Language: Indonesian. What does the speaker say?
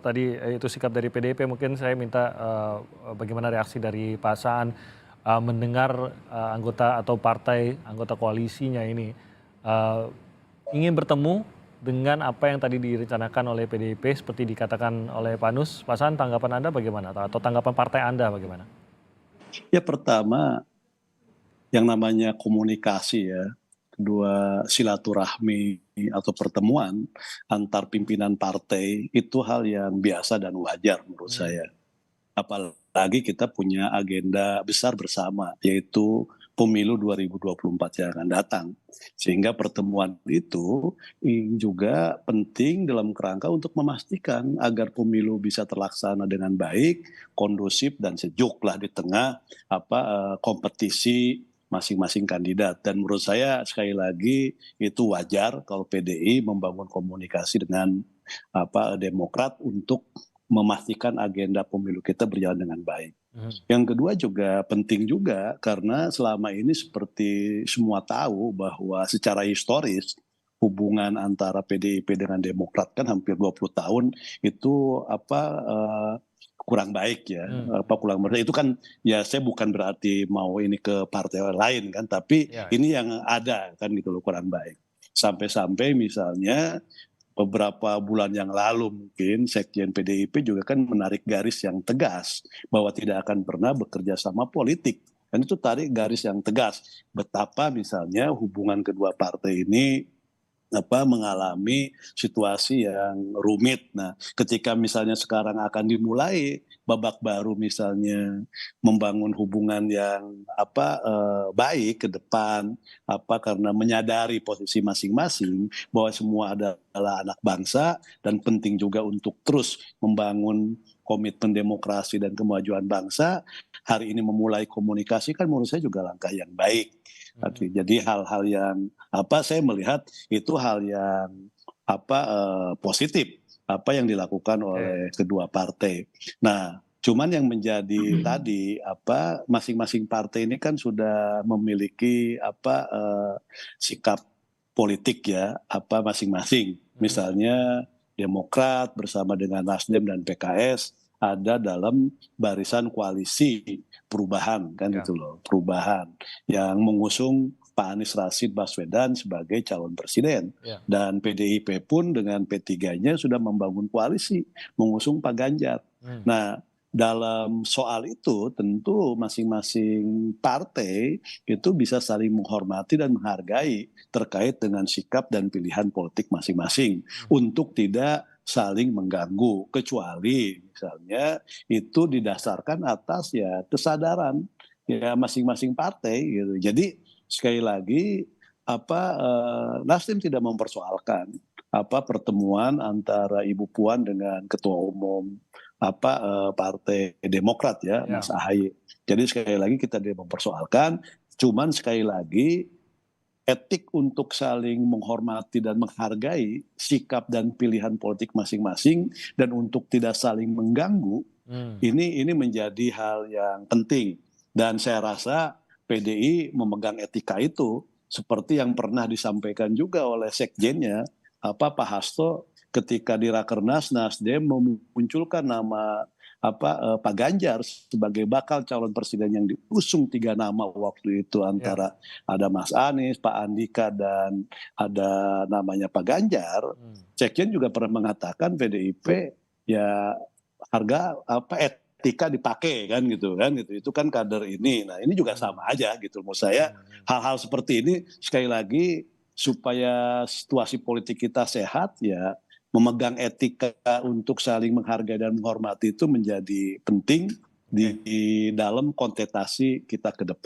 tadi itu sikap dari PDIP, mungkin saya minta bagaimana reaksi dari Pak Saan mendengar anggota atau partai anggota koalisinya ini uh, ingin bertemu dengan apa yang tadi direncanakan oleh PDIP seperti dikatakan oleh Pak Nus. Pak Saan, tanggapan Anda bagaimana? Atau tanggapan partai Anda bagaimana? Ya pertama, yang namanya komunikasi ya, kedua silaturahmi atau pertemuan antar pimpinan partai itu hal yang biasa dan wajar menurut Hmm. saya. Apalagi kita punya agenda besar bersama, yaitu pemilu 2024 yang akan datang. Sehingga pertemuan itu juga penting dalam kerangka untuk memastikan agar pemilu bisa terlaksana dengan baik, kondusif dan sejuk lah di tengah kompetisi masing-masing kandidat. Dan menurut saya sekali lagi itu wajar kalau PDI membangun komunikasi dengan Demokrat untuk memastikan agenda pemilu kita berjalan dengan baik. Hmm. Yang kedua juga penting juga karena selama ini seperti semua tahu bahwa secara historis hubungan antara PDIP dengan Demokrat kan hampir 20 tahun itu kurang baik ya, Hmm. kurang baik itu kan ya saya bukan berarti mau ini ke partai lain kan, tapi Ya, ya. ini yang ada kan gitu loh kurang baik. Sampai-sampai misalnya beberapa bulan yang lalu mungkin Sekjen PDIP juga kan menarik garis yang tegas bahwa tidak akan pernah bekerja sama politik. Dan itu tarik garis yang tegas. Betapa misalnya hubungan kedua partai ini mengalami situasi yang rumit. Nah, ketika misalnya sekarang akan dimulai babak baru misalnya membangun hubungan yang baik ke depan karena menyadari posisi masing-masing bahwa semua adalah anak bangsa dan penting juga untuk terus membangun komitmen demokrasi dan kemajuan bangsa. Hari ini memulai komunikasi kan menurut saya juga langkah yang baik. Hmm. Jadi hal-hal yang saya melihat itu hal yang positif yang dilakukan Oke. oleh kedua partai. Nah, cuman yang menjadi tadi masing-masing partai ini kan sudah memiliki sikap politik ya masing-masing. Hmm. Misalnya Demokrat bersama dengan Nasdem dan PKS ada dalam barisan koalisi perubahan kan Ya. gitu loh, perubahan yang mengusung Pak Anies Rashid Baswedan sebagai calon presiden. Ya. Dan PDIP pun dengan P3-nya sudah membangun koalisi, mengusung Pak Ganjar. Hmm. Nah, dalam soal itu tentu masing-masing partai itu bisa saling menghormati dan menghargai terkait dengan sikap dan pilihan politik masing-masing untuk tidak saling mengganggu, kecuali misalnya itu didasarkan atas ya kesadaran ya masing-masing partai gitu. Jadi sekali lagi Nasdem tidak mempersoalkan pertemuan antara Ibu Puan dengan Ketua Umum Partai Demokrat ya Ya. Mas Ahaye. Jadi sekali lagi kita tidak mempersoalkan, cuman sekali lagi etik untuk saling menghormati dan menghargai sikap dan pilihan politik masing-masing dan untuk tidak saling mengganggu Hmm. ini menjadi hal yang penting. Dan saya rasa PDI memegang etika itu seperti yang pernah disampaikan juga oleh sekjennya Pak Hasto ketika di Rakernas Nasdem memunculkan nama Pak Ganjar sebagai bakal calon presiden yang diusung 3 nama waktu itu Ya. antara ada Mas Anies, Pak Andika dan ada namanya Pak Ganjar. Hmm. Sekjen juga pernah mengatakan PDIP ya harga etika dipakai kan gitu itu kan kader ini. Nah ini juga sama aja gitu menurut saya Hmm. hal-hal seperti ini sekali lagi supaya situasi politik kita sehat ya memegang etika untuk saling menghargai dan menghormati itu menjadi penting Oke. di dalam kontestasi kita ke depan.